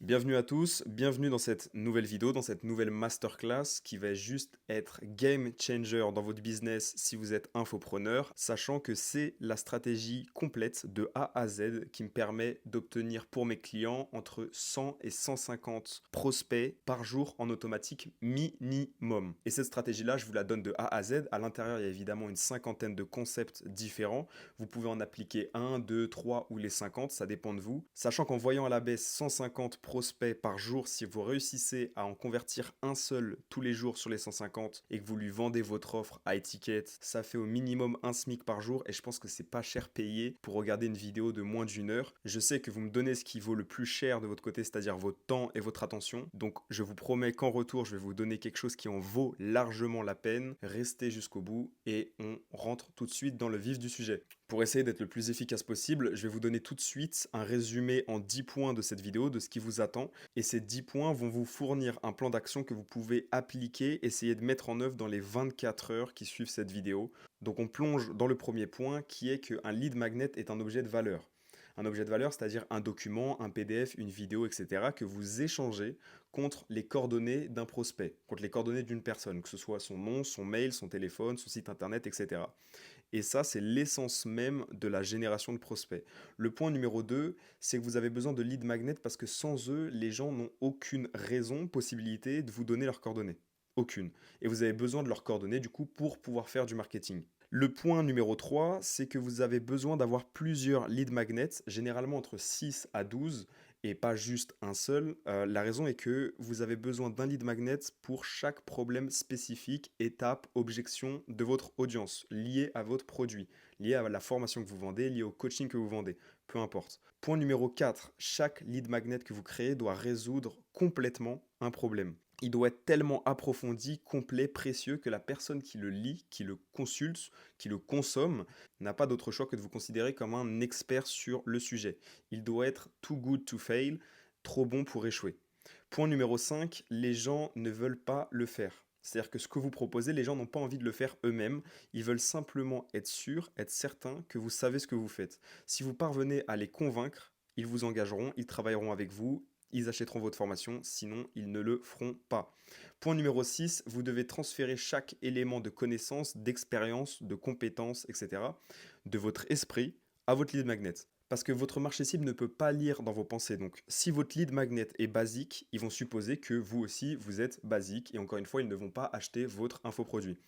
Bienvenue à tous, bienvenue dans cette nouvelle vidéo, dans cette nouvelle masterclass qui va juste être game changer dans votre business si vous êtes infopreneur, sachant que c'est la stratégie complète de A à Z qui me permet d'obtenir pour mes clients entre 100 et 150 prospects par jour en automatique minimum. Et cette stratégie-là, je vous la donne de A à Z. À l'intérieur, il y a évidemment une cinquantaine de concepts différents. Vous pouvez en appliquer 1, 2, 3 ou les 50, ça dépend de vous. Sachant qu'en voyant à la baisse 150 prospects par jour, si vous réussissez à en convertir un seul tous les jours sur les 150 et que vous lui vendez votre offre à étiquette, ça fait au minimum un SMIC par jour et je pense que c'est pas cher payé pour regarder une vidéo de moins d'une heure. Je sais que vous me donnez ce qui vaut le plus cher de votre côté, c'est-à-dire votre temps et votre attention. Donc je vous promets qu'en retour, je vais vous donner quelque chose qui en vaut largement la peine. Restez jusqu'au bout et on rentre tout de suite dans le vif du sujet. Pour essayer d'être le plus efficace possible, je vais vous donner tout de suite un résumé en 10 points de cette vidéo, de ce qui vous attend. Et ces 10 points vont vous fournir un plan d'action que vous pouvez appliquer, essayer de mettre en œuvre dans les 24 heures qui suivent cette vidéo. Donc on plonge dans le premier point qui est qu'un lead magnet est un objet de valeur. Un objet de valeur, c'est-à-dire un document, un PDF, une vidéo, etc., que vous échangez contre les coordonnées d'un prospect, contre les coordonnées d'une personne, que ce soit son nom, son mail, son téléphone, son site internet, etc. Et ça, c'est l'essence même de la génération de prospects. Le point numéro 2, c'est que vous avez besoin de lead magnets parce que sans eux, les gens n'ont aucune raison, possibilité de vous donner leurs coordonnées. Aucune. Et vous avez besoin de leurs coordonnées, du coup, pour pouvoir faire du marketing. Le point numéro 3, c'est que vous avez besoin d'avoir plusieurs lead magnets, généralement entre 6 à 12, et pas juste un seul. La raison est que vous avez besoin d'un lead magnet pour chaque problème spécifique, étape, objection de votre audience, lié à votre produit, lié à la formation que vous vendez, lié au coaching que vous vendez, peu importe. Point numéro 4, chaque lead magnet que vous créez doit résoudre complètement un problème. Il doit être tellement approfondi, complet, précieux que la personne qui le lit, qui le consulte, qui le consomme, n'a pas d'autre choix que de vous considérer comme un expert sur le sujet. Il doit être too good to fail, trop bon pour échouer. Point numéro 5, les gens ne veulent pas le faire. C'est-à-dire que ce que vous proposez, les gens n'ont pas envie de le faire eux-mêmes. Ils veulent simplement être sûrs, être certains que vous savez ce que vous faites. Si vous parvenez à les convaincre, ils vous engageront, ils travailleront avec vous, ils achèteront votre formation, sinon ils ne le feront pas. Point numéro 6, vous devez transférer chaque élément de connaissance, d'expérience, de compétence, etc. de votre esprit à votre lead magnet. Parce que votre marché cible ne peut pas lire dans vos pensées. Donc, si votre lead magnet est basique, ils vont supposer que vous aussi, vous êtes basique. Et encore une fois, ils ne vont pas acheter votre infoproduit.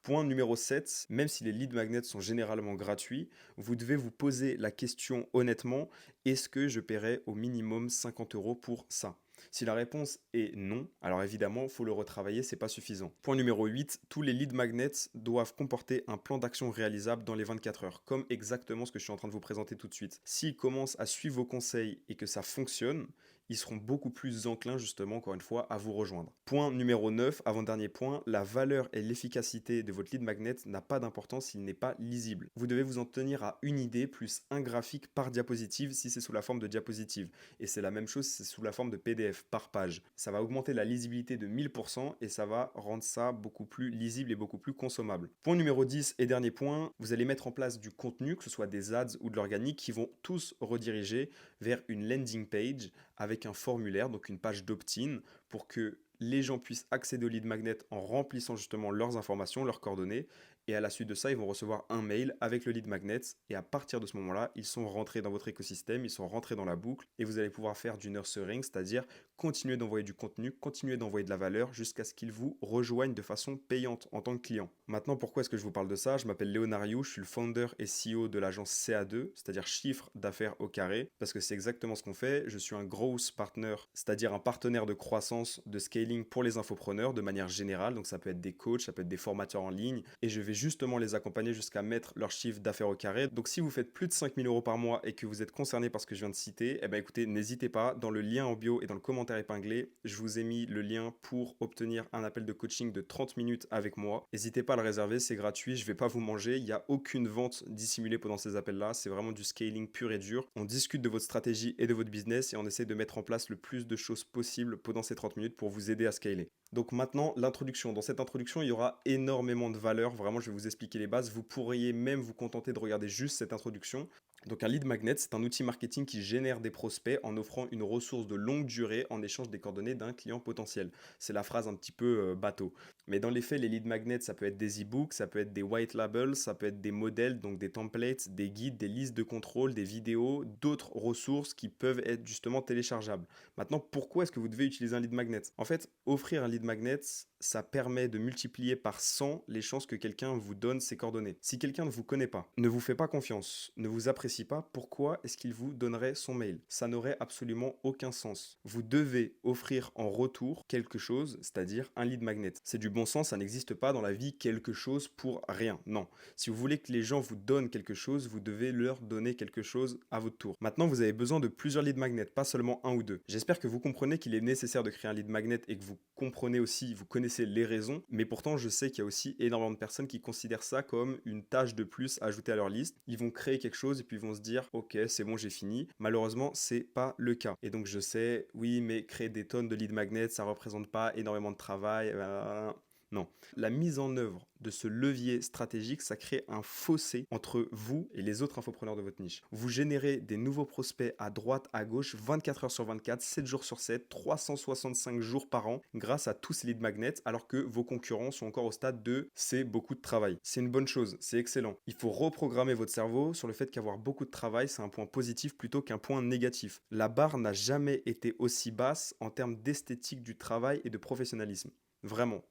Point numéro 7, même si les lead magnets sont généralement gratuits, vous devez vous poser la question honnêtement, est-ce que je paierai au minimum 50 euros pour ça? Si la réponse est non, alors évidemment, il faut le retravailler, c'est pas suffisant. Point numéro 8, tous les lead magnets doivent comporter un plan d'action réalisable dans les 24 heures, comme exactement ce que je suis en train de vous présenter tout de suite. S'ils commencent à suivre vos conseils et que ça fonctionne, ils seront beaucoup plus enclins justement, encore une fois, à vous rejoindre. Point numéro 9, avant-dernier point, la valeur et l'efficacité de votre lead magnet n'a pas d'importance s'il n'est pas lisible. Vous devez vous en tenir à une idée plus un graphique par diapositive si c'est sous la forme de diapositive. Et c'est la même chose si c'est sous la forme de PDF par page. Ça va augmenter la lisibilité de 1000% et ça va rendre ça beaucoup plus lisible et beaucoup plus consommable. Point numéro 10 et dernier point, vous allez mettre en place du contenu, que ce soit des ads ou de l'organique, qui vont tous rediriger vers une landing page avec un formulaire, donc une page d'opt-in, pour que les gens puissent accéder au lead magnet en remplissant justement leurs informations, leurs coordonnées. Et à la suite de ça, ils vont recevoir un mail avec le lead magnet. Et à partir de ce moment-là, ils sont rentrés dans votre écosystème, ils sont rentrés dans la boucle. Et vous allez pouvoir faire du nurturing, c'est-à-dire continuer d'envoyer du contenu, continuer d'envoyer de la valeur jusqu'à ce qu'ils vous rejoignent de façon payante en tant que client. Maintenant, pourquoi est-ce que je vous parle de ça? Je m'appelle Léonariou, je suis le founder et CEO de l'agence CA2, c'est-à-dire chiffre d'affaires au carré, parce que c'est exactement ce qu'on fait. Je suis un growth partner, c'est-à-dire un partenaire de croissance, de scaling pour les infopreneurs de manière générale. Donc ça peut être des coachs, ça peut être des formateurs en ligne, et je vais justement les accompagner jusqu'à mettre leur chiffre d'affaires au carré. Donc si vous faites plus de 5 000 euros par mois et que vous êtes concerné par ce que je viens de citer, eh ben écoutez, n'hésitez pas, dans le lien en bio et dans le commentaire épinglé, je vous ai mis le lien pour obtenir un appel de coaching de 30 minutes avec moi. N'hésitez pas à le réserver, c'est gratuit, je ne vais pas vous manger, il n'y a aucune vente dissimulée pendant ces appels-là, c'est vraiment du scaling pur et dur. On discute de votre stratégie et de votre business et on essaie de mettre en place le plus de choses possibles pendant ces 30 minutes pour vous aider à scaler. Donc maintenant, l'introduction. Dans cette introduction, il y aura énormément de valeur. Vraiment, je vais vous expliquer les bases. Vous pourriez même vous contenter de regarder juste cette introduction. Donc un lead magnet, c'est un outil marketing qui génère des prospects en offrant une ressource de longue durée en échange des coordonnées d'un client potentiel. C'est la phrase un petit peu bateau. Mais dans les faits, les lead magnets, ça peut être des e-books, ça peut être des white labels, ça peut être des modèles, donc des templates, des guides, des listes de contrôle, des vidéos, d'autres ressources qui peuvent être justement téléchargeables. Maintenant, pourquoi est-ce que vous devez utiliser un lead magnet? En fait, offrir un lead magnet, ça permet de multiplier par 100 les chances que quelqu'un vous donne ses coordonnées. Si quelqu'un ne vous connaît pas, ne vous fait pas confiance, ne vous apprécie pas, pourquoi est-ce qu'il vous donnerait son mail? Ça n'aurait absolument aucun sens. Vous devez offrir en retour quelque chose, c'est-à-dire un lead magnet. C'est du bon sens, ça n'existe pas dans la vie quelque chose pour rien. Non. Si vous voulez que les gens vous donnent quelque chose, vous devez leur donner quelque chose à votre tour. Maintenant, vous avez besoin de plusieurs lead magnets, pas seulement un ou deux. J'espère que vous comprenez qu'il est nécessaire de créer un lead magnet et que vous comprenez aussi, vous connaissez les raisons, mais pourtant je sais qu'il y a aussi énormément de personnes qui considèrent ça comme une tâche de plus à ajouter à leur liste. Ils vont créer quelque chose et puis ils vont se dire ok, c'est bon, j'ai fini. Malheureusement, c'est pas le cas. Et donc je sais, oui, mais créer des tonnes de lead magnets, ça représente pas énormément de travail. Non. La mise en œuvre de ce levier stratégique, ça crée un fossé entre vous et les autres infopreneurs de votre niche. Vous générez des nouveaux prospects à droite, à gauche, 24 heures sur 24, 7 jours sur 7, 365 jours par an, grâce à tous ces lead magnets, alors que vos concurrents sont encore au stade de c'est beaucoup de travail. C'est une bonne chose, c'est excellent. Il faut reprogrammer votre cerveau sur le fait qu'avoir beaucoup de travail, c'est un point positif plutôt qu'un point négatif. La barre n'a jamais été aussi basse en termes d'esthétique du travail et de professionnalisme. Vraiment,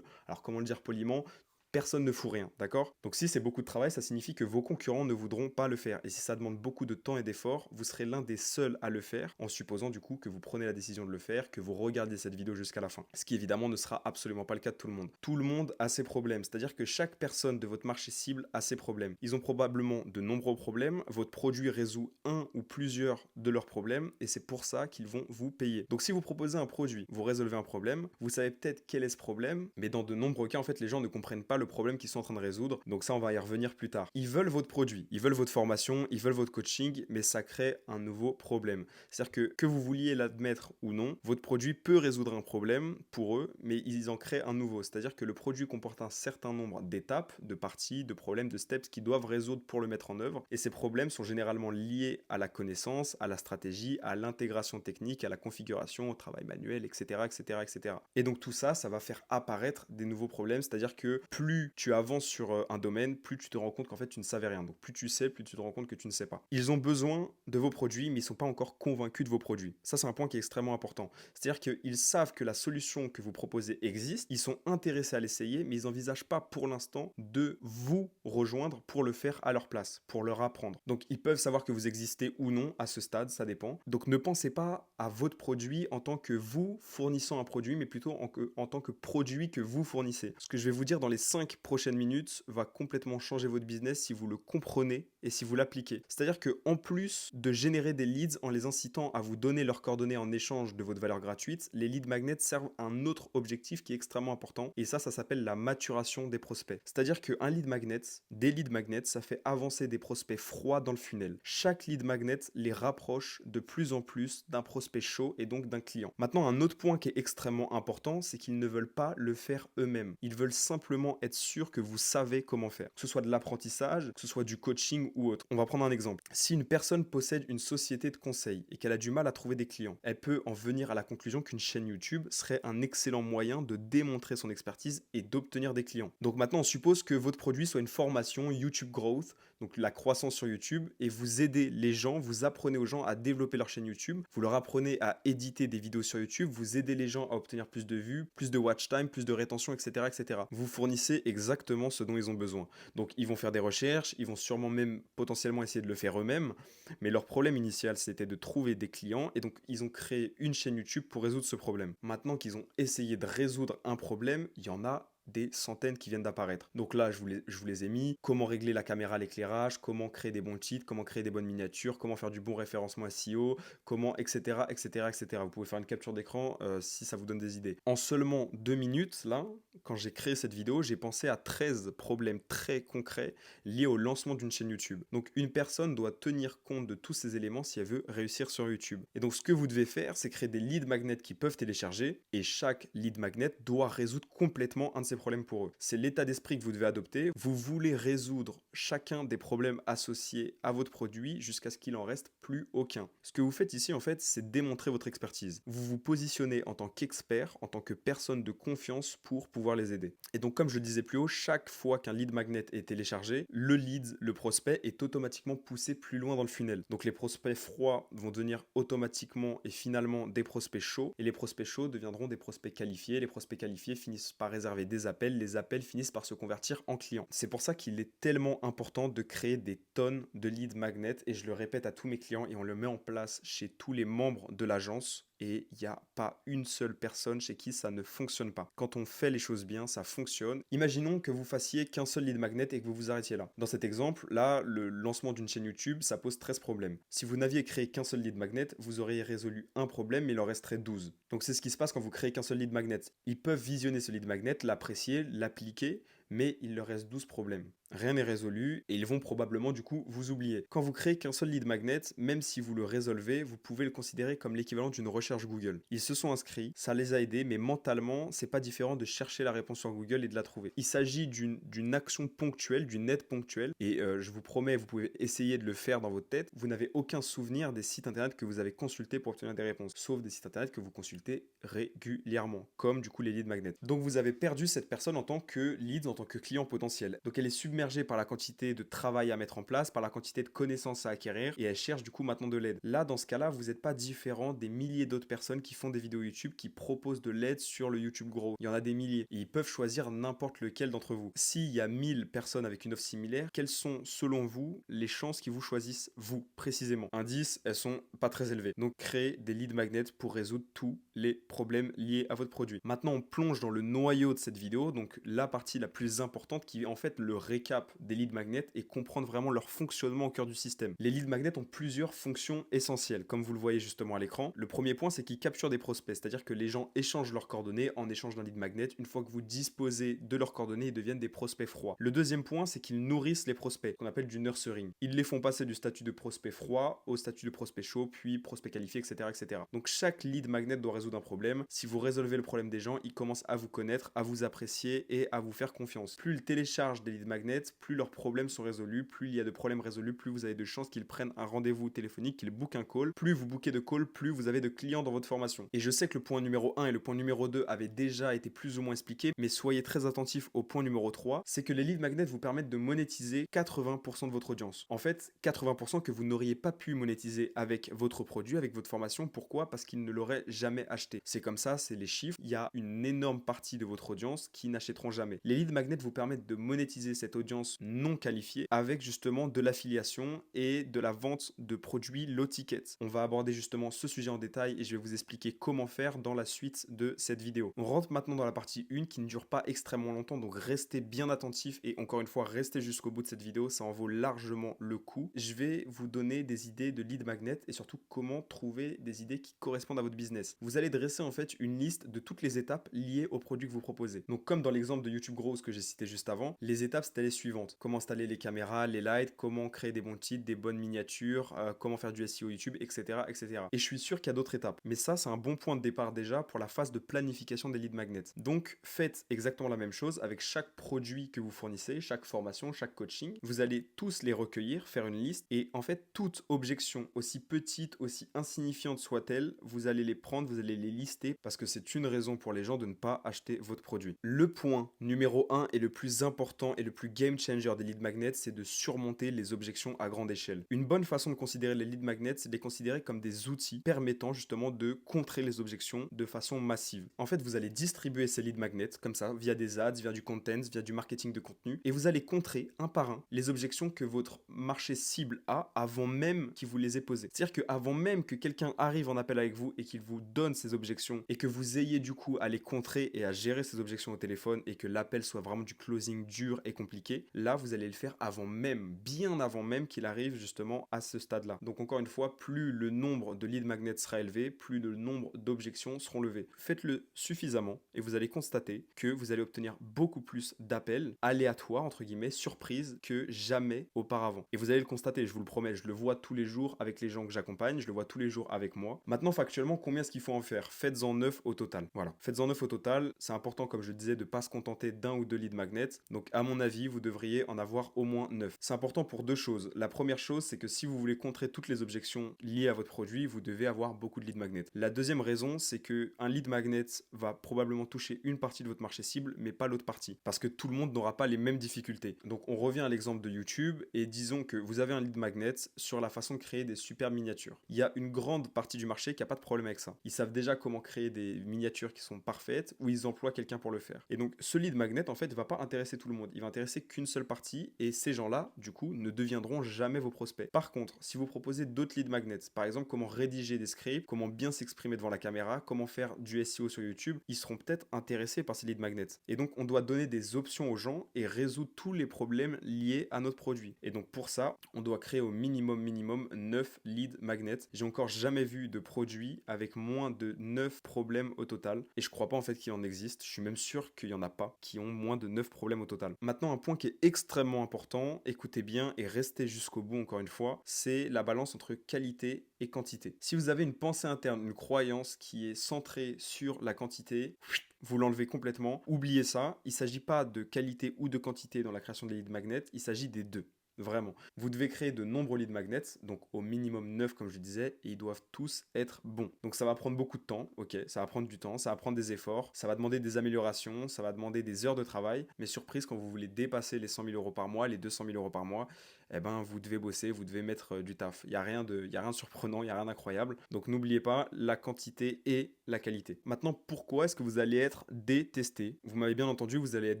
alors comment le dire poliment, personne ne fout rien, d'accord? Donc si c'est beaucoup de travail, ça signifie que vos concurrents ne voudront pas le faire. Et si ça demande beaucoup de temps et d'efforts, vous serez l'un des seuls à le faire, en supposant du coup que vous prenez la décision de le faire, que vous regardez cette vidéo jusqu'à la fin. Ce qui évidemment ne sera absolument pas le cas de tout le monde. Tout le monde a ses problèmes, c'est-à-dire que chaque personne de votre marché cible a ses problèmes. Ils ont probablement de nombreux problèmes, votre produit résout un ou plusieurs de leurs problèmes, et c'est pour ça qu'ils vont vous payer. Donc si vous proposez un produit, vous résolvez un problème, vous savez peut-être quel est ce problème, mais dans de nombreux cas, en fait, les gens ne comprennent pas le problème qu'ils sont en train de résoudre. Donc ça, on va y revenir plus tard. Ils veulent votre produit, ils veulent votre formation, ils veulent votre coaching, mais ça crée un nouveau problème. C'est-à-dire que vous vouliez l'admettre ou non, votre produit peut résoudre un problème pour eux, mais ils en créent un nouveau. C'est-à-dire que le produit comporte un certain nombre d'étapes, de parties, de problèmes, de steps qu'ils doivent résoudre pour le mettre en œuvre. Et ces problèmes sont généralement liés à la connaissance, à la stratégie, à l'intégration technique, à la configuration, au travail manuel, etc., etc., etc. Et donc tout ça, ça va faire apparaître des nouveaux problèmes. C'est-à-dire que plus tu avances sur un domaine, plus tu te rends compte qu'en fait tu ne savais rien. Donc plus tu sais, plus tu te rends compte que tu ne sais pas. Ils ont besoin de vos produits, mais ils ne sont pas encore convaincus de vos produits. Ça, c'est un point qui est extrêmement important. C'est-à-dire qu'ils savent que la solution que vous proposez existe, ils sont intéressés à l'essayer, mais ils n'envisagent pas pour l'instant de vous rejoindre pour le faire à leur place, pour leur apprendre. Donc ils peuvent savoir que vous existez ou non à ce stade, ça dépend. Donc ne pensez pas à votre produit en tant que vous fournissant un produit, mais plutôt en tant que produit que vous fournissez. Ce que je vais vous dire dans les 5 prochaines minutes va complètement changer votre business si vous le comprenez et si vous l'appliquez. C'est-à-dire que en plus de générer des leads en les incitant à vous donner leurs coordonnées en échange de votre valeur gratuite, les lead magnets servent un autre objectif qui est extrêmement important et ça s'appelle la maturation des prospects. C'est-à-dire qu'un lead magnet, des lead magnets, ça fait avancer des prospects froids dans le funnel. Chaque lead magnet les rapproche de plus en plus d'un prospect chaud et donc d'un client. Maintenant, un autre point qui est extrêmement important, c'est qu'ils ne veulent pas le faire eux-mêmes. Ils veulent simplement être sûrs que vous savez comment faire. Que ce soit de l'apprentissage, que ce soit du coaching ou autre. On va prendre un exemple. Si une personne possède une société de conseil et qu'elle a du mal à trouver des clients, elle peut en venir à la conclusion qu'une chaîne YouTube serait un excellent moyen de démontrer son expertise et d'obtenir des clients. Donc maintenant, on suppose que votre produit soit une formation YouTube Growth, donc la croissance sur YouTube, et vous aidez les gens, vous apprenez aux gens à développer leur chaîne YouTube, vous leur apprenez à éditer des vidéos sur YouTube, vous aidez les gens à obtenir plus de vues, plus de watch time, plus de rétention, etc., etc. Vous fournissez exactement ce dont ils ont besoin. Donc ils vont faire des recherches, ils vont sûrement même potentiellement essayer de le faire eux-mêmes, mais leur problème initial c'était de trouver des clients, et donc ils ont créé une chaîne YouTube pour résoudre ce problème. Maintenant qu'ils ont essayé de résoudre un problème, il y en a des centaines qui viennent d'apparaître. Donc là, je vous les ai mis. Comment régler la caméra, l'éclairage, comment créer des bons titres, comment créer des bonnes miniatures, comment faire du bon référencement SEO, comment, etc., etc., etc. Vous pouvez faire une capture d'écran si ça vous donne des idées. En seulement 2 minutes, là, quand j'ai créé cette vidéo, j'ai pensé à 13 problèmes très concrets liés au lancement d'une chaîne YouTube. Donc une personne doit tenir compte de tous ces éléments si elle veut réussir sur YouTube. Et donc ce que vous devez faire, c'est créer des lead magnets qui peuvent télécharger, et chaque lead magnet doit résoudre complètement un de ces ces problèmes pour eux. C'est l'état d'esprit que vous devez adopter. Vous voulez résoudre chacun des problèmes associés à votre produit jusqu'à ce qu'il en reste plus aucun. Ce que vous faites ici, en fait, c'est démontrer votre expertise. Vous vous positionnez en tant qu'expert, en tant que personne de confiance pour pouvoir les aider. Et donc, comme je le disais plus haut, chaque fois qu'un lead magnet est téléchargé, le lead, le prospect, est automatiquement poussé plus loin dans le funnel. Donc, les prospects froids vont devenir automatiquement et finalement des prospects chauds, et les prospects chauds deviendront des prospects qualifiés. Les prospects qualifiés finissent par réserver des appels, les appels finissent par se convertir en clients. C'est pour ça qu'il est tellement important de créer des tonnes de lead magnets, et je le répète à tous mes clients, et on le met en place chez tous les membres de l'agence. Et il n'y a pas une seule personne chez qui ça ne fonctionne pas. Quand on fait les choses bien, ça fonctionne. Imaginons que vous fassiez qu'un seul lead magnet et que vous vous arrêtiez là. Dans cet exemple, là, le lancement d'une chaîne YouTube, ça pose 13 problèmes. Si vous n'aviez créé qu'un seul lead magnet, vous auriez résolu un problème, mais il en resterait 12. Donc c'est ce qui se passe quand vous créez qu'un seul lead magnet. Ils peuvent visionner ce lead magnet, l'apprécier, l'appliquer, mais il leur reste 12 problèmes. Rien n'est résolu et ils vont probablement du coup vous oublier. Quand vous créez qu'un seul lead magnet, même si vous le résolvez, vous pouvez le considérer comme l'équivalent d'une recherche Google. Ils se sont inscrits, ça les a aidés, mais mentalement, c'est pas différent de chercher la réponse sur Google et de la trouver. Il s'agit d'une action ponctuelle, d'une aide ponctuelle, et je vous promets, vous pouvez essayer de le faire dans votre tête. Vous n'avez aucun souvenir des sites internet que vous avez consultés pour obtenir des réponses, sauf des sites internet que vous consultez régulièrement, comme du coup les lead magnets. Donc vous avez perdu cette personne en tant que lead, en tant que client potentiel. Donc elle est submergée par la quantité de travail à mettre en place, par la quantité de connaissances à acquérir, et elle cherche du coup maintenant de l'aide. Là, dans ce cas-là, vous n'êtes pas différent des milliers d'autres personnes qui font des vidéos YouTube, qui proposent de l'aide sur le YouTube Grow. Il y en a des milliers, et ils peuvent choisir n'importe lequel d'entre vous. S'il y a 1000 personnes avec une offre similaire, quelles sont, selon vous, les chances qu'ils vous choisissent, vous, précisément? Indice, elles sont pas très élevées. Donc, créez des lead magnets pour résoudre tous les problèmes liés à votre produit. Maintenant, on plonge dans le noyau de cette vidéo, donc la partie la plus importante qui est en fait le récap des lead magnets et comprendre vraiment leur fonctionnement au cœur du système. Les lead magnets ont plusieurs fonctions essentielles, comme vous le voyez justement à l'écran. Le premier point, c'est qu'ils capturent des prospects, c'est-à-dire que les gens échangent leurs coordonnées en échange d'un lead magnet. Une fois que vous disposez de leurs coordonnées, ils deviennent des prospects froids. Le deuxième point, c'est qu'ils nourrissent les prospects, qu'on appelle du nurturing. Ils les font passer du statut de prospect froid au statut de prospect chaud, puis prospect qualifié, etc., etc. Donc chaque lead magnet doit résoudre un problème. Si vous résolvez le problème des gens, ils commencent à vous connaître, à vous apprécier et à vous faire confiance. Plus ils téléchargent des lead magnets, plus leurs problèmes sont résolus, plus il y a de problèmes résolus, plus vous avez de chances qu'ils prennent un rendez-vous téléphonique, qu'ils bookent un call. Plus vous bookez de calls, plus vous avez de clients dans votre formation. Et je sais que le point numéro 1 et le point numéro 2 avaient déjà été plus ou moins expliqués, mais soyez très attentifs au point numéro 3, c'est que les lead magnets vous permettent de monétiser 80% de votre audience. En fait, 80% que vous n'auriez pas pu monétiser avec votre produit, avec votre formation. Pourquoi? Parce qu'ils ne l'auraient jamais acheté. C'est comme ça, c'est les chiffres. Il y a une énorme partie de votre audience qui n'achèteront jamais. Les lead magnets vous permettent de monétiser cette audience non qualifiée avec justement de l'affiliation et de la vente de produits low ticket. On va aborder justement ce sujet en détail et je vais vous expliquer comment faire dans la suite de cette vidéo. On rentre maintenant dans la partie 1 qui ne dure pas extrêmement longtemps, donc restez bien attentifs et encore une fois restez jusqu'au bout de cette vidéo, ça en vaut largement le coup. Je vais vous donner des idées de lead magnet et surtout comment trouver des idées qui correspondent à votre business. Vous allez dresser en fait une liste de toutes les étapes liées au produit que vous proposez. Donc comme dans l'exemple de YouTube Grows que j'ai cité juste avant, les étapes c'était les suivantes. Comment installer les caméras, les lights, comment créer des bons titres, des bonnes miniatures, comment faire du SEO YouTube, etc., etc. Et je suis sûr qu'il y a d'autres étapes. Mais ça, c'est un bon point de départ déjà pour la phase de planification des lead magnets. Donc, faites exactement la même chose avec chaque produit que vous fournissez, chaque formation, chaque coaching. Vous allez tous les recueillir, faire une liste et en fait, toute objection, aussi petite, aussi insignifiante soit-elle, vous allez les prendre, vous allez les lister parce que c'est une raison pour les gens de ne pas acheter votre produit. Le point numéro 1 et le plus important et le plus game changer des lead magnets, c'est de surmonter les objections à grande échelle. Une bonne façon de considérer les lead magnets, c'est de les considérer comme des outils permettant justement de contrer les objections de façon massive. En fait, vous allez distribuer ces lead magnets comme ça, via des ads, via du content, via du marketing de contenu, et vous allez contrer un par un les objections que votre marché cible a avant même qu'il vous les ait posées. C'est-à-dire qu'avant même que quelqu'un arrive en appel avec vous et qu'il vous donne ces objections et que vous ayez du coup à les contrer et à gérer ces objections au téléphone et que l'appel soit vraiment vraiment du closing dur et compliqué, là, vous allez le faire avant même, bien avant même qu'il arrive justement à ce stade-là. Donc encore une fois, plus le nombre de lead magnets sera élevé, plus le nombre d'objections seront levées. Faites-le suffisamment et vous allez constater que vous allez obtenir beaucoup plus d'appels aléatoires, entre guillemets, surprises, que jamais auparavant. Et vous allez le constater, je vous le promets, je le vois tous les jours avec les gens que j'accompagne, je le vois tous les jours avec moi. Maintenant, factuellement, combien est-ce qu'il faut en faire? Faites-en 9 au total. Voilà, faites-en 9 au total. C'est important, comme je le disais, de ne pas se contenter d'un ou deux lead magnets. Donc, à mon avis, vous devriez en avoir au moins 9. C'est important pour deux choses. La première chose, c'est que si vous voulez contrer toutes les objections liées à votre produit, vous devez avoir beaucoup de lead magnets. La deuxième raison, c'est que un lead magnet va probablement toucher une partie de votre marché cible, mais pas l'autre partie, parce que tout le monde n'aura pas les mêmes difficultés. Donc on revient à l'exemple de YouTube, et disons que vous avez un lead magnet sur la façon de créer des super miniatures. Il y a une grande partie du marché qui n'a pas de problème avec ça. Ils savent déjà comment créer des miniatures qui sont parfaites, ou ils emploient quelqu'un pour le faire. Et donc ce lead magnet, en fait, ne va pas intéresser tout le monde. Il va intéresser qu'une seule partie, et ces gens-là, du coup, ne deviendront jamais vos prospects. Par contre, si vous proposez d'autres lead magnets, par exemple comment rédiger des scripts, comment bien s'exprimer devant la caméra, comment faire du SEO sur YouTube, ils seront peut-être intéressés par ces lead magnets. Et donc on doit donner des options aux gens et résoudre tous les problèmes liés à notre produit. Et donc pour ça, on doit créer au minimum 9 lead magnets. J'ai encore jamais vu de produit avec moins de 9 problèmes au total. Et je crois pas en fait qu'il en existe. Je suis même sûr qu'il y en a pas qui ont moins de 9 problèmes au total. Maintenant, un point qui est extrêmement important, écoutez bien et restez jusqu'au bout encore une fois, c'est la balance entre qualité et quantité. Si vous avez une pensée interne, une croyance qui est centrée sur la quantité, vous l'enlevez complètement. Oubliez ça, il ne s'agit pas de qualité ou de quantité dans la création des lead magnets, il s'agit des deux. Vraiment. Vous devez créer de nombreux lead magnets, donc au minimum 9 comme je disais, et ils doivent tous être bons. Donc ça va prendre beaucoup de temps, ok, ça va prendre du temps, ça va prendre des efforts, ça va demander des améliorations, ça va demander des heures de travail, mais surprise, quand vous voulez dépasser les 100 000 euros par mois, les 200 000 euros par mois, eh ben vous devez bosser, vous devez mettre du taf. Il n'y a rien de surprenant, il n'y a rien d'incroyable. Donc n'oubliez pas la quantité et la qualité. Maintenant, pourquoi est-ce que vous allez être détesté? Vous m'avez bien entendu, vous allez être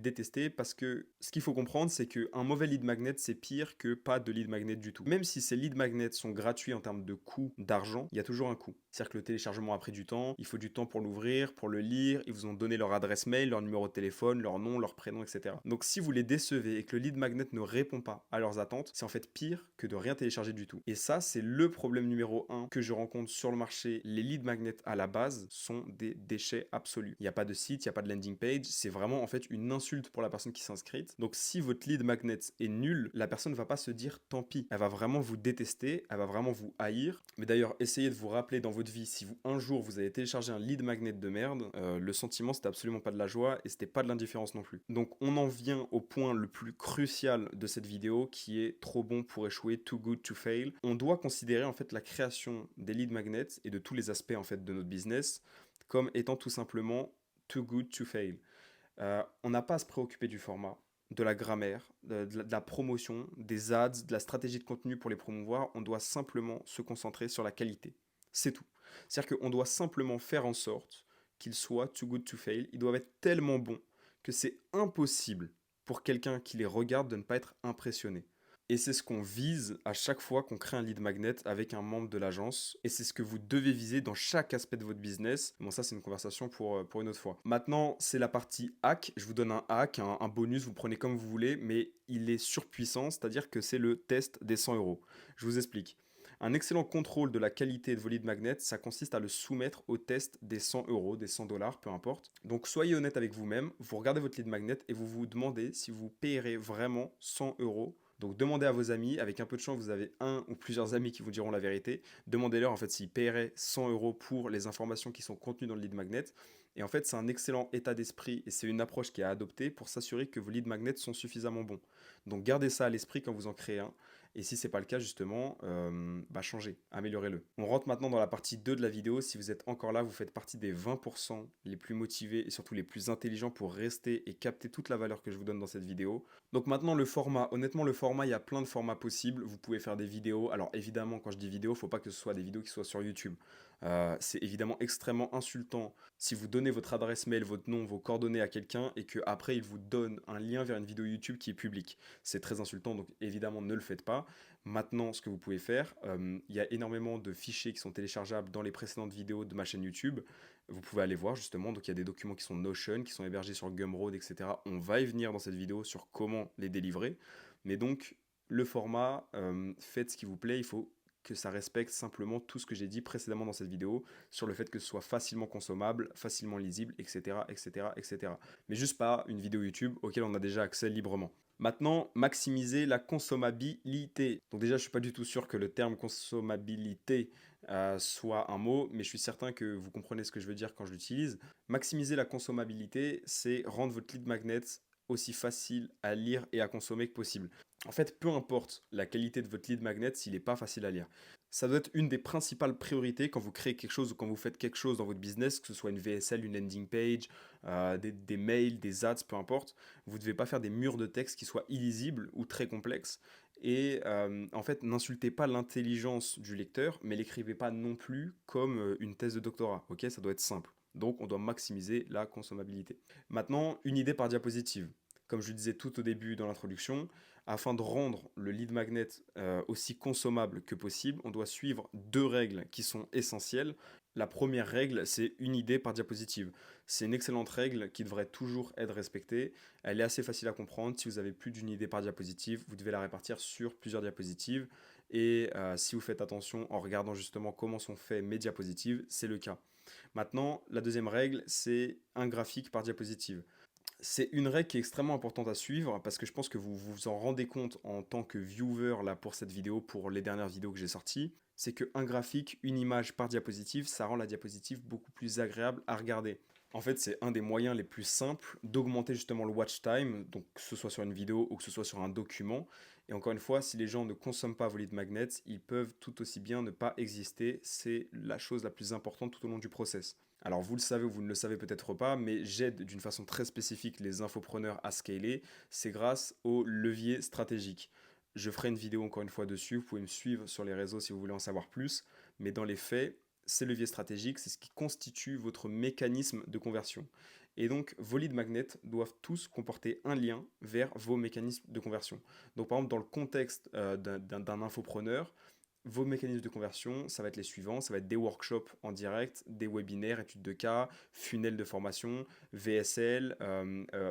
détesté parce que ce qu'il faut comprendre, c'est qu'un mauvais lead magnet, c'est pire que pas de lead magnet du tout. Même si ces lead magnets sont gratuits en termes de coût d'argent, il y a toujours un coût. C'est-à-dire que le téléchargement a pris du temps, il faut du temps pour l'ouvrir, pour le lire, ils vous ont donné leur adresse mail, leur numéro de téléphone, leur nom, leur prénom, etc. Donc si vous les décevez et que le lead magnet ne répond pas à leurs attentes, c'est en fait pire que de rien télécharger du tout. Et ça, c'est le problème numéro 1 que je rencontre sur le marché. Les lead magnets à la base sont des déchets absolus. Il n'y a pas de site, il n'y a pas de landing page, c'est vraiment en fait une insulte pour la personne qui s'inscrit. Donc si votre lead magnet est nul, la personne ne va pas se dire tant pis. Elle va vraiment vous détester, elle va vraiment vous haïr. Mais d'ailleurs, essayez de vous rappeler dans votre vie, si vous un jour vous avez téléchargé un lead magnet de merde, le sentiment c'était absolument pas de la joie et c'était pas de l'indifférence non plus. Donc on en vient au point le plus crucial de cette vidéo qui est trop bon pour échouer, too good to fail. On doit considérer en fait la création des lead magnets et de tous les aspects en fait de notre business comme étant tout simplement too good to fail. On n'a pas à se préoccuper du format, de la grammaire, de la promotion, des ads, de la stratégie de contenu pour les promouvoir. On doit simplement se concentrer sur la qualité. C'est tout. C'est-à-dire qu'on doit simplement faire en sorte qu'ils soient too good to fail. Ils doivent être tellement bons que c'est impossible pour quelqu'un qui les regarde de ne pas être impressionné. Et c'est ce qu'on vise à chaque fois qu'on crée un lead magnet avec un membre de l'agence. Et c'est ce que vous devez viser dans chaque aspect de votre business. Bon, ça, c'est une conversation pour une autre fois. Maintenant, c'est la partie hack. Je vous donne un hack, un bonus, vous prenez comme vous voulez, mais il est surpuissant, c'est-à-dire que c'est le test des 100 euros. Je vous explique. Un excellent contrôle de la qualité de vos lead magnets, ça consiste à le soumettre au test des 100 euros, des 100 dollars, peu importe. Donc soyez honnête avec vous-même, vous regardez votre lead magnet et vous vous demandez si vous payerez vraiment 100 euros. Donc demandez à vos amis, avec un peu de chance vous avez un ou plusieurs amis qui vous diront la vérité, demandez-leur en fait s'ils paieraient 100 euros pour les informations qui sont contenues dans le lead magnet. Et en fait c'est un excellent état d'esprit et c'est une approche qui est à adopter pour s'assurer que vos lead magnets sont suffisamment bons. Donc gardez ça à l'esprit quand vous en créez un. Et si ce n'est pas le cas, justement, changez, améliorez-le. On rentre maintenant dans la partie 2 de la vidéo. Si vous êtes encore là, vous faites partie des 20% les plus motivés et surtout les plus intelligents pour rester et capter toute la valeur que je vous donne dans cette vidéo. Donc maintenant, le format. Honnêtement, le format, il y a plein de formats possibles. Vous pouvez faire des vidéos. Alors évidemment, quand je dis vidéo, il ne faut pas que ce soit des vidéos qui soient sur YouTube. C'est évidemment extrêmement insultant si vous donnez votre adresse mail, votre nom, vos coordonnées à quelqu'un et qu'après il vous donne un lien vers une vidéo YouTube qui est publique. C'est très insultant, donc évidemment ne le faites pas. Maintenant, ce que vous pouvez faire, il y a énormément de fichiers qui sont téléchargeables dans les précédentes vidéos de ma chaîne YouTube. Vous pouvez aller voir justement, donc il y a des documents qui sont Notion, qui sont hébergés sur Gumroad, etc. On va y venir dans cette vidéo sur comment les délivrer. Mais donc, le format, faites ce qui vous plaît, il faut que ça respecte simplement tout ce que j'ai dit précédemment dans cette vidéo sur le fait que ce soit facilement consommable, facilement lisible, etc., etc., etc. Mais juste pas une vidéo YouTube auquel on a déjà accès librement. Maintenant, maximiser la consommabilité. Donc déjà, je suis pas du tout sûr que le terme consommabilité soit un mot, mais je suis certain que vous comprenez ce que je veux dire quand je l'utilise. Maximiser la consommabilité, c'est rendre votre lead magnet aussi facile à lire et à consommer que possible. En fait, peu importe la qualité de votre lead magnet s'il n'est pas facile à lire. Ça doit être une des principales priorités quand vous créez quelque chose ou quand vous faites quelque chose dans votre business, que ce soit une VSL, une landing page, des mails, des ads, peu importe. Vous ne devez pas faire des murs de texte qui soient illisibles ou très complexes. Et en fait, n'insultez pas l'intelligence du lecteur, mais l'écrivez pas non plus comme une thèse de doctorat. Ok, ça doit être simple. Donc, on doit maximiser la consommabilité. Maintenant, une idée par diapositive. Comme je le disais tout au début dans l'introduction, afin de rendre le lead magnet aussi consommable que possible, on doit suivre deux règles qui sont essentielles. La première règle, c'est une idée par diapositive. C'est une excellente règle qui devrait toujours être respectée. Elle est assez facile à comprendre. Si vous avez plus d'une idée par diapositive, vous devez la répartir sur plusieurs diapositives. Et si vous faites attention en regardant justement comment sont faits mes diapositives, c'est le cas. Maintenant, la deuxième règle, c'est un graphique par diapositive. C'est une règle qui est extrêmement importante à suivre parce que je pense que vous vous en rendez compte en tant que viewer là pour cette vidéo, pour les dernières vidéos que j'ai sorties. C'est qu'un graphique, une image par diapositive, ça rend la diapositive beaucoup plus agréable à regarder. En fait, c'est un des moyens les plus simples d'augmenter justement le watch time, donc que ce soit sur une vidéo ou que ce soit sur un document. Et encore une fois, si les gens ne consomment pas vos lead magnets, ils peuvent tout aussi bien ne pas exister. C'est la chose la plus importante tout au long du process. Alors vous le savez ou vous ne le savez peut-être pas, mais j'aide d'une façon très spécifique les infopreneurs à scaler. C'est grâce au levier stratégique. Je ferai une vidéo encore une fois dessus, vous pouvez me suivre sur les réseaux si vous voulez en savoir plus, mais dans les faits, ces leviers stratégiques, c'est ce qui constitue votre mécanisme de conversion. Et donc, vos lead magnets doivent tous comporter un lien vers vos mécanismes de conversion. Donc, par exemple, dans le contexte d'un infopreneur, vos mécanismes de conversion, ça va être les suivants. Ça va être des workshops en direct, des webinaires, études de cas, funnels de formation, VSL,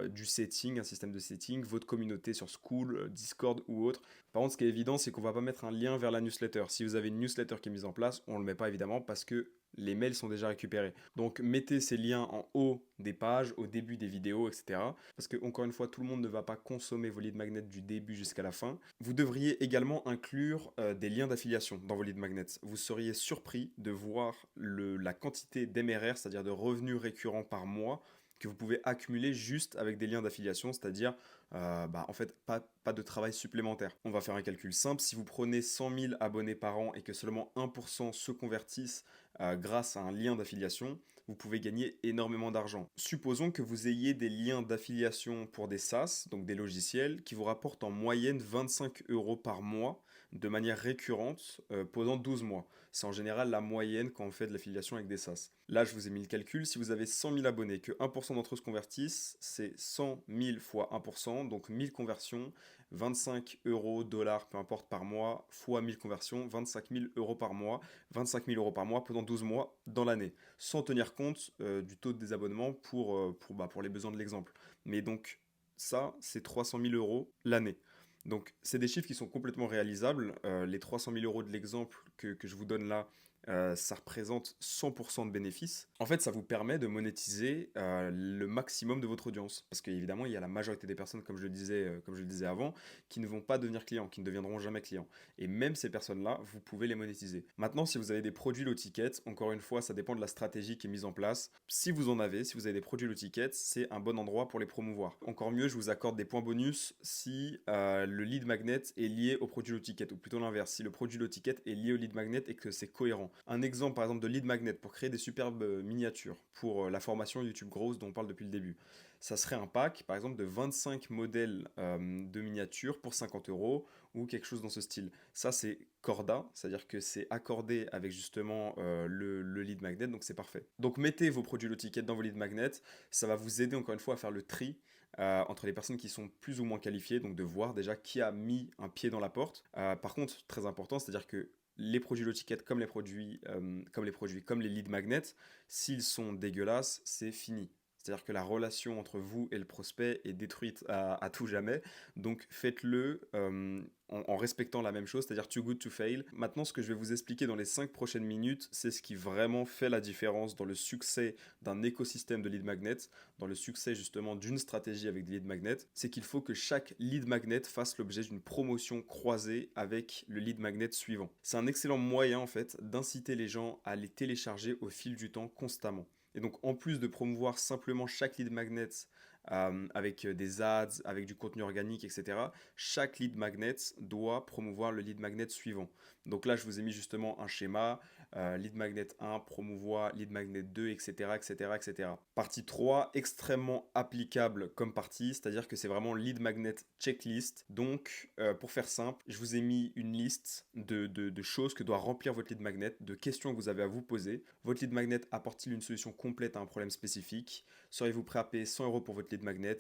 du setting, un système de setting, votre communauté sur School, Discord ou autre. Par contre, ce qui est évident, c'est qu'on ne va pas mettre un lien vers la newsletter. Si vous avez une newsletter qui est mise en place, on ne le met pas évidemment parce que les mails sont déjà récupérés. Donc mettez ces liens en haut des pages, au début des vidéos, etc. Parce que, encore une fois, tout le monde ne va pas consommer vos lead magnets du début jusqu'à la fin. Vous devriez également inclure des liens d'affiliation dans vos lead magnets. Vous seriez surpris de voir la quantité d'MRR, c'est-à-dire de revenus récurrents par mois, que vous pouvez accumuler juste avec des liens d'affiliation, c'est-à-dire en fait pas de travail supplémentaire. On va faire un calcul simple, si vous prenez 100 000 abonnés par an et que seulement 1% se convertissent grâce à un lien d'affiliation, vous pouvez gagner énormément d'argent. Supposons que vous ayez des liens d'affiliation pour des SaaS, donc des logiciels, qui vous rapportent en moyenne 25 euros par mois de manière récurrente pendant 12 mois. C'est en général la moyenne quand on fait de l'affiliation avec des SaaS. Là, je vous ai mis le calcul. Si vous avez 100 000 abonnés, que 1% d'entre eux se convertissent, c'est 100 000 fois 1%, donc 1000 conversions, 25 euros, dollars, peu importe par mois, fois 1000 conversions, 25 000 euros par mois, 25 000 euros par mois pendant 12 mois dans l'année, sans tenir compte du taux de désabonnement pour les besoins de l'exemple. Mais donc, ça, c'est 300 000 euros l'année. Donc, c'est des chiffres qui sont complètement réalisables. Les 300 000 euros de l'exemple que je vous donne là, ça représente 100% de bénéfices. En fait, ça vous permet de monétiser le maximum de votre audience. Parce qu'évidemment, il y a la majorité des personnes, comme je le disais avant, qui ne vont pas devenir clients, qui ne deviendront jamais clients. Et même ces personnes-là, vous pouvez les monétiser. Maintenant, si vous avez des produits low ticket, encore une fois, ça dépend de la stratégie qui est mise en place. Si vous en avez, si vous avez des produits low ticket, c'est un bon endroit pour les promouvoir. Encore mieux, je vous accorde des points bonus si le lead magnet est lié au produit low ticket, ou plutôt l'inverse, si le produit low ticket est lié au lead magnet et que c'est cohérent. Un exemple par exemple de lead magnet pour créer des superbes miniatures pour la formation YouTube Growth dont on parle depuis le début. Ça serait un pack par exemple de 25 modèles de miniatures pour 50 euros ou quelque chose dans ce style. Ça c'est Corda, c'est-à-dire que c'est accordé avec justement le lead magnet, donc c'est parfait. Donc mettez vos produits low ticket dans vos lead magnets, ça va vous aider encore une fois à faire le tri entre les personnes qui sont plus ou moins qualifiées, donc de voir déjà qui a mis un pied dans la porte. Par contre, très important, c'est-à-dire que les produits low ticket comme les lead magnets, s'ils sont dégueulasses, c'est fini. C'est-à-dire que la relation entre vous et le prospect est détruite à tout jamais. Donc faites-le en respectant la même chose, c'est-à-dire too good to fail. Maintenant, ce que je vais vous expliquer dans les 5 prochaines minutes, c'est ce qui vraiment fait la différence dans le succès d'un écosystème de lead magnets, dans le succès justement d'une stratégie avec des lead magnets. C'est qu'il faut que chaque lead magnet fasse l'objet d'une promotion croisée avec le lead magnet suivant. C'est un excellent moyen en fait d'inciter les gens à les télécharger au fil du temps constamment. Et donc, en plus de promouvoir simplement chaque lead magnet avec des ads, avec du contenu organique, etc., chaque lead magnet doit promouvoir le lead magnet suivant. Donc là, je vous ai mis justement un schéma. Lead magnet 1, promouvoir lead magnet 2, etc., etc., etc. Partie 3, extrêmement applicable comme partie, c'est-à-dire que c'est vraiment lead magnet checklist. Donc, pour faire simple, je vous ai mis une liste de choses que doit remplir votre lead magnet, de questions que vous avez à vous poser. Votre lead magnet apporte-t-il une solution complète à un problème spécifique? Seriez-vous prêt à payer 100 euros pour votre lead magnet?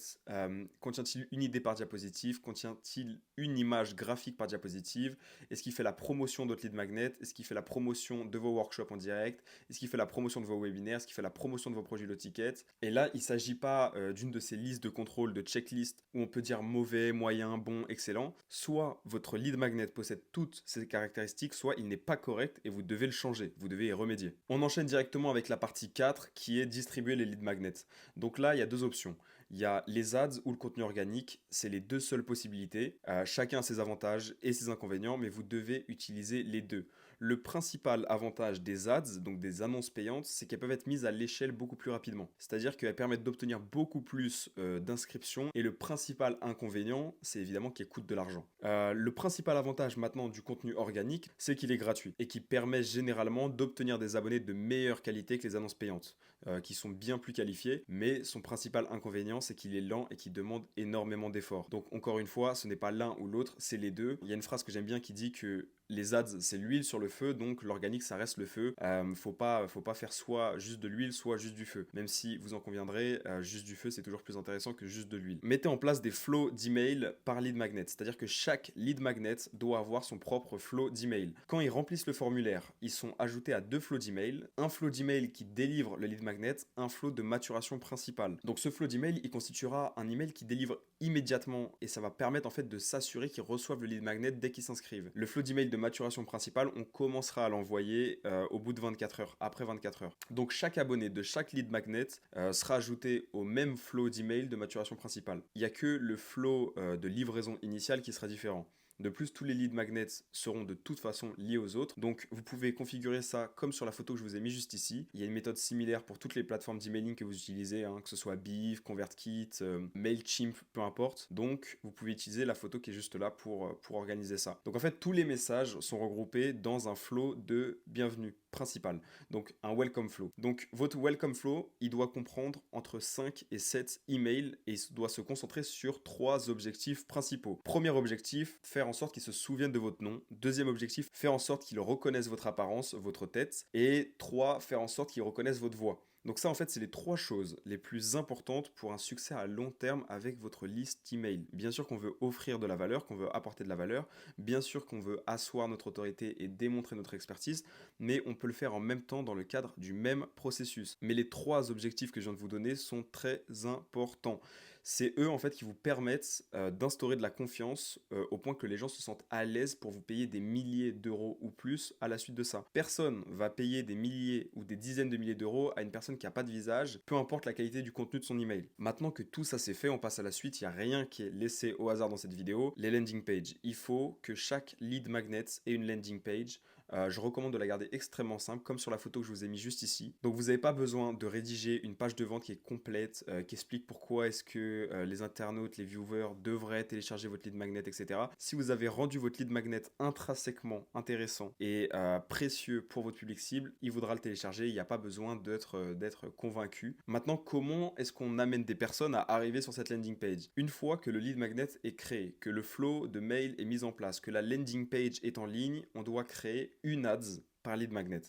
Contient-il une idée par diapositive? Contient-il une image graphique par diapositive? Est-ce qu'il fait la promotion de votre lead magnet? Est-ce qu'il fait la promotion de vos workshops en direct? Est-ce qu'il fait la promotion de vos webinaires? Est-ce qu'il fait la promotion de vos produits low ticket? Et là, il ne s'agit pas d'une de ces listes de contrôle, de checklist, où on peut dire mauvais, moyen, bon, excellent. Soit votre lead magnet possède toutes ces caractéristiques, soit il n'est pas correct et vous devez le changer, vous devez y remédier. On enchaîne directement avec la partie 4 qui est distribuer les lead magnets. Donc là, il y a deux options. Il y a les ads ou le contenu organique, c'est les deux seules possibilités. Chacun a ses avantages et ses inconvénients, mais vous devez utiliser les deux. Le principal avantage des ads, donc des annonces payantes, c'est qu'elles peuvent être mises à l'échelle beaucoup plus rapidement. C'est-à-dire qu'elles permettent d'obtenir beaucoup plus d'inscriptions. Et le principal inconvénient, c'est évidemment qu'elles coûtent de l'argent. Le principal avantage maintenant du contenu organique, c'est qu'il est gratuit et qui permet généralement d'obtenir des abonnés de meilleure qualité que les annonces payantes, qui sont bien plus qualifiés, mais son principal inconvénient, c'est qu'il est lent et qu'il demande énormément d'efforts. Donc encore une fois, ce n'est pas l'un ou l'autre, c'est les deux. Il y a une phrase que j'aime bien qui dit que les ads, c'est l'huile sur le feu, donc l'organique, ça reste le feu. Faut pas faire soit juste de l'huile, soit juste du feu. Même si vous en conviendrez, juste du feu, c'est toujours plus intéressant que juste de l'huile. Mettez en place des flows d'email par lead magnet, c'est-à-dire que chaque lead magnet doit avoir son propre flow d'email. Quand ils remplissent le formulaire, ils sont ajoutés à deux flows d'email, un flow d'email qui délivre le lead magnet, un flow de maturation principale. Donc ce flow d'email, il constituera un email qui délivre immédiatement et ça va permettre en fait de s'assurer qu'ils reçoivent le lead magnet dès qu'ils s'inscrivent. Le flow d'email de maturation principale, on commencera à l'envoyer au bout de 24 heures, après 24 heures. Donc chaque abonné de chaque lead magnet sera ajouté au même flow d'email de maturation principale. Il n'y a que le flow de livraison initiale qui sera différent. De plus, tous les lead magnets seront de toute façon liés aux autres. Donc, vous pouvez configurer ça comme sur la photo que je vous ai mis juste ici. Il y a une méthode similaire pour toutes les plateformes d'emailing que vous utilisez, que ce soit Beef, ConvertKit, Mailchimp, peu importe. Donc, vous pouvez utiliser la photo qui est juste là pour organiser ça. Donc, en fait, tous les messages sont regroupés dans un flow de bienvenue principal. Donc, un welcome flow. Donc, votre welcome flow, il doit comprendre entre 5 et 7 emails et il doit se concentrer sur 3 objectifs principaux. Premier objectif, faire en sorte qu'ils se souviennent de votre nom. Deuxième objectif, faire en sorte qu'ils reconnaissent votre apparence, votre tête. Et 3, faire en sorte qu'ils reconnaissent votre voix. Donc ça, en fait, c'est les 3 choses les plus importantes pour un succès à long terme avec votre liste email. Bien sûr qu'on veut offrir de la valeur, qu'on veut apporter de la valeur. Bien sûr qu'on veut asseoir notre autorité et démontrer notre expertise. Mais on peut le faire en même temps dans le cadre du même processus. Mais les 3 objectifs que je viens de vous donner sont très importants. C'est eux en fait qui vous permettent d'instaurer de la confiance au point que les gens se sentent à l'aise pour vous payer des milliers d'euros ou plus à la suite de ça. Personne va payer des milliers ou des dizaines de milliers d'euros à une personne qui n'a pas de visage, peu importe la qualité du contenu de son email. Maintenant que tout ça c'est fait, on passe à la suite. Il n'y a rien qui est laissé au hasard dans cette vidéo. Les landing pages. Il faut que chaque lead magnet ait une landing page. Je recommande de la garder extrêmement simple, comme sur la photo que je vous ai mis juste ici. Donc vous n'avez pas besoin de rédiger une page de vente qui est complète, qui explique pourquoi est-ce que les internautes, les viewers devraient télécharger votre lead magnet, etc. Si vous avez rendu votre lead magnet intrinsèquement intéressant et précieux pour votre public cible, il voudra le télécharger, il n'y a pas besoin d'être convaincu. Maintenant, comment est-ce qu'on amène des personnes à arriver sur cette landing page? Une fois que le lead magnet est créé, que le flow de mail est mis en place, que la landing page est en ligne, on doit créer une ads par lead magnet.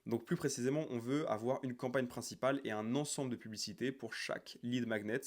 Donc plus précisément, on veut avoir une campagne principale et un ensemble de publicités pour chaque lead magnet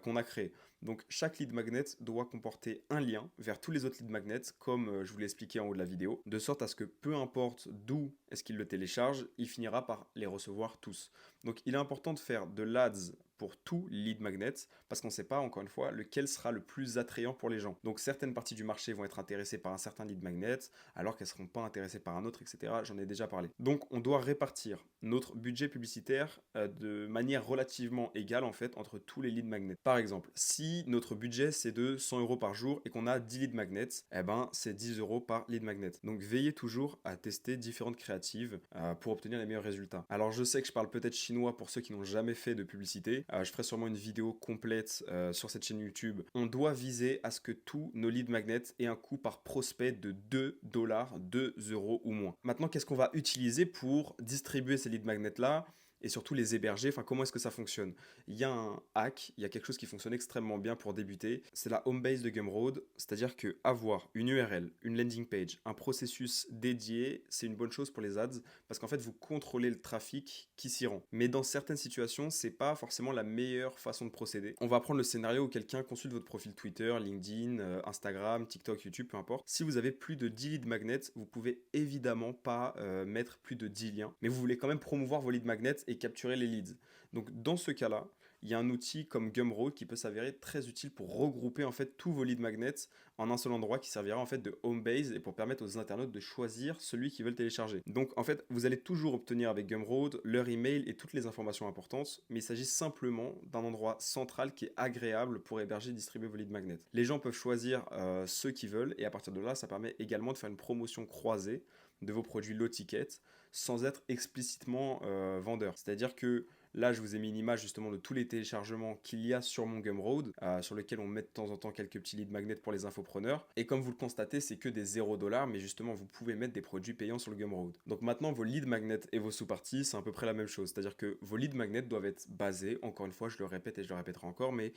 qu'on a créé. Donc chaque lead magnet doit comporter un lien vers tous les autres lead magnets, comme je vous l'ai expliqué en haut de la vidéo, de sorte à ce que peu importe d'où est-ce qu'il le télécharge, il finira par les recevoir tous. Donc il est important de faire de l'ads pour tout lead magnet, parce qu'on ne sait pas, encore une fois, lequel sera le plus attrayant pour les gens. Donc certaines parties du marché vont être intéressées par un certain lead magnet, alors qu'elles ne seront pas intéressées par un autre, etc. J'en ai déjà parlé. Donc on doit répartir notre budget publicitaire de manière relativement égale, en fait, entre tous les lead magnets. Par exemple, si notre budget c'est de 100 € par jour et qu'on a 10 lead magnets, eh ben c'est 10 € par lead magnet. Donc veillez toujours à tester différentes créatives pour obtenir les meilleurs résultats. Alors je sais que je parle peut-être chinois pour ceux qui n'ont jamais fait de publicité. Je ferai sûrement une vidéo complète sur cette chaîne YouTube. On doit viser à ce que tous nos lead magnets aient un coût par prospect de 2 $, 2 € ou moins. Maintenant, qu'est-ce qu'on va utiliser pour distribuer ces lead magnets là et surtout les héberger? Enfin, comment est-ce que ça fonctionne? Il y a un hack, il y a quelque chose qui fonctionne extrêmement bien pour débuter, c'est la home base de Gumroad, c'est-à-dire que avoir une URL, une landing page, un processus dédié, c'est une bonne chose pour les ads, parce qu'en fait, vous contrôlez le trafic qui s'y rend. Mais dans certaines situations, c'est pas forcément la meilleure façon de procéder. On va prendre le scénario où quelqu'un consulte votre profil Twitter, LinkedIn, Instagram, TikTok, YouTube, peu importe. Si vous avez plus de 10 lead magnets, vous pouvez évidemment pas mettre plus de 10 liens, mais vous voulez quand même promouvoir vos lead magnets et capturer les leads. Donc dans ce cas-là, il y a un outil comme Gumroad qui peut s'avérer très utile pour regrouper en fait tous vos lead magnets en un seul endroit, qui servira en fait de home base et pour permettre aux internautes de choisir celui qu'ils veulent télécharger. Donc en fait, vous allez toujours obtenir avec Gumroad leur email et toutes les informations importantes, mais il s'agit simplement d'un endroit central qui est agréable pour héberger et distribuer vos lead magnets. Les gens peuvent choisir ceux qu'ils veulent et à partir de là, ça permet également de faire une promotion croisée de vos produits low ticket sans être explicitement vendeur. C'est-à-dire que là, je vous ai mis une image justement de tous les téléchargements qu'il y a sur mon Gumroad, sur lequel on met de temps en temps quelques petits lead magnets pour les infopreneurs. Et comme vous le constatez, c'est que des 0 $, mais justement, vous pouvez mettre des produits payants sur le Gumroad. Donc maintenant, vos lead magnets et vos sous-parties, c'est à peu près la même chose. C'est-à-dire que vos lead magnets doivent être basés, encore une fois, je le répète et je le répéterai encore, mais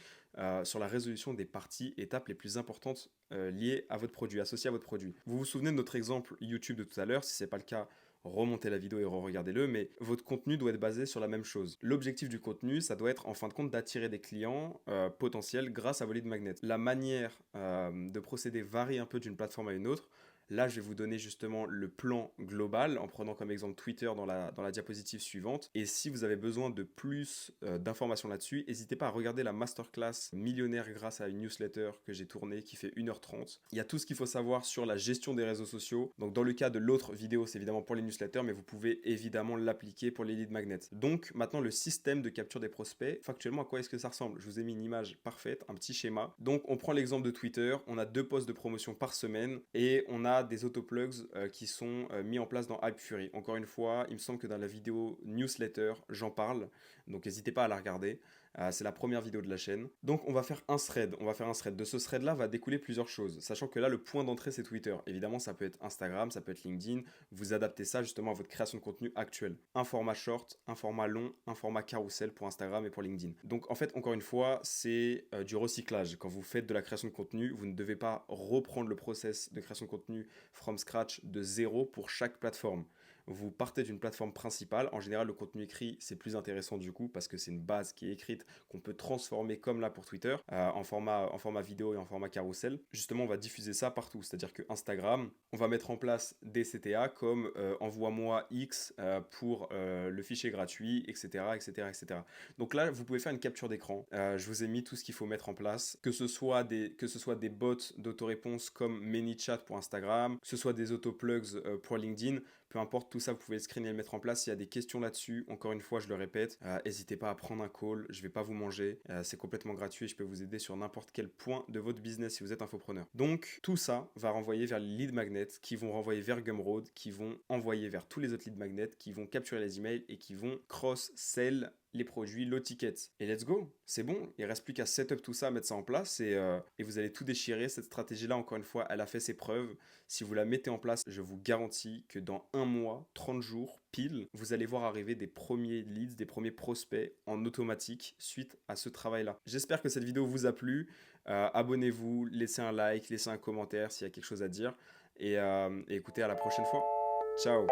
sur la résolution des parties, étapes les plus importantes liées à votre produit, associées à votre produit. Vous vous souvenez de notre exemple YouTube de tout à l'heure? Si ce n'est pas le cas, remontez la vidéo et re-regardez-le, mais votre contenu doit être basé sur la même chose. L'objectif du contenu, ça doit être en fin de compte d'attirer des clients potentiels grâce à vos lead magnets. La manière de procéder varie un peu d'une plateforme à une autre. Là, je vais vous donner justement le plan global en prenant comme exemple Twitter dans la diapositive suivante. Et si vous avez besoin de plus d'informations là-dessus, n'hésitez pas à regarder la masterclass millionnaire grâce à une newsletter que j'ai tournée qui fait 1h30. Il y a tout ce qu'il faut savoir sur la gestion des réseaux sociaux. Donc dans le cas de l'autre vidéo, c'est évidemment pour les newsletters, mais vous pouvez évidemment l'appliquer pour les lead magnets. Donc maintenant, le système de capture des prospects, factuellement, à quoi est-ce que ça ressemble? Je vous ai mis une image parfaite, un petit schéma. Donc on prend l'exemple de Twitter, on a 2 posts de promotion par semaine et on a des autoplugs qui sont mis en place dans HypeFury. Encore une fois, il me semble que dans la vidéo newsletter, j'en parle, donc n'hésitez pas à la regarder. C'est la première vidéo de la chaîne. Donc on va faire un thread. De ce thread-là va découler plusieurs choses, sachant que là, le point d'entrée, c'est Twitter. Évidemment, ça peut être Instagram, ça peut être LinkedIn. Vous adaptez ça justement à votre création de contenu actuelle. Un format short, un format long, un format carousel pour Instagram et pour LinkedIn. Donc en fait, encore une fois, c'est du recyclage. Quand vous faites de la création de contenu, vous ne devez pas reprendre le process de création de contenu from scratch de zéro pour chaque plateforme. Vous partez d'une plateforme principale. En général, le contenu écrit, c'est plus intéressant du coup parce que c'est une base qui est écrite qu'on peut transformer comme là pour Twitter en format vidéo et en format carousel. Justement, on va diffuser ça partout. C'est-à-dire que Instagram, on va mettre en place des CTA comme envoie-moi X pour le fichier gratuit, etc., etc., etc. Donc là, vous pouvez faire une capture d'écran. Je vous ai mis tout ce qu'il faut mettre en place, que ce soit des bots d'autoréponse comme ManyChat pour Instagram, que ce soit des autoplugs pour LinkedIn. Peu importe, tout ça, vous pouvez le screener et le mettre en place. S'il y a des questions là-dessus, encore une fois, je le répète, n'hésitez pas à prendre un call. Je ne vais pas vous manger. C'est complètement gratuit et je peux vous aider sur n'importe quel point de votre business si vous êtes infopreneur. Donc, tout ça va renvoyer vers les lead magnets qui vont renvoyer vers Gumroad, qui vont envoyer vers tous les autres lead magnets, qui vont capturer les emails et qui vont cross-sell les produits low ticket. Et let's go, c'est bon, il reste plus qu'à setup tout ça, mettre ça en place et vous allez tout déchirer. Cette stratégie-là, encore une fois, elle a fait ses preuves. Si vous la mettez en place, je vous garantis que dans un mois, 30 jours, pile, vous allez voir arriver des premiers leads, des premiers prospects en automatique suite à ce travail-là. J'espère que cette vidéo vous a plu. Abonnez-vous, laissez un like, laissez un commentaire s'il y a quelque chose à dire et écoutez, à la prochaine fois. Ciao.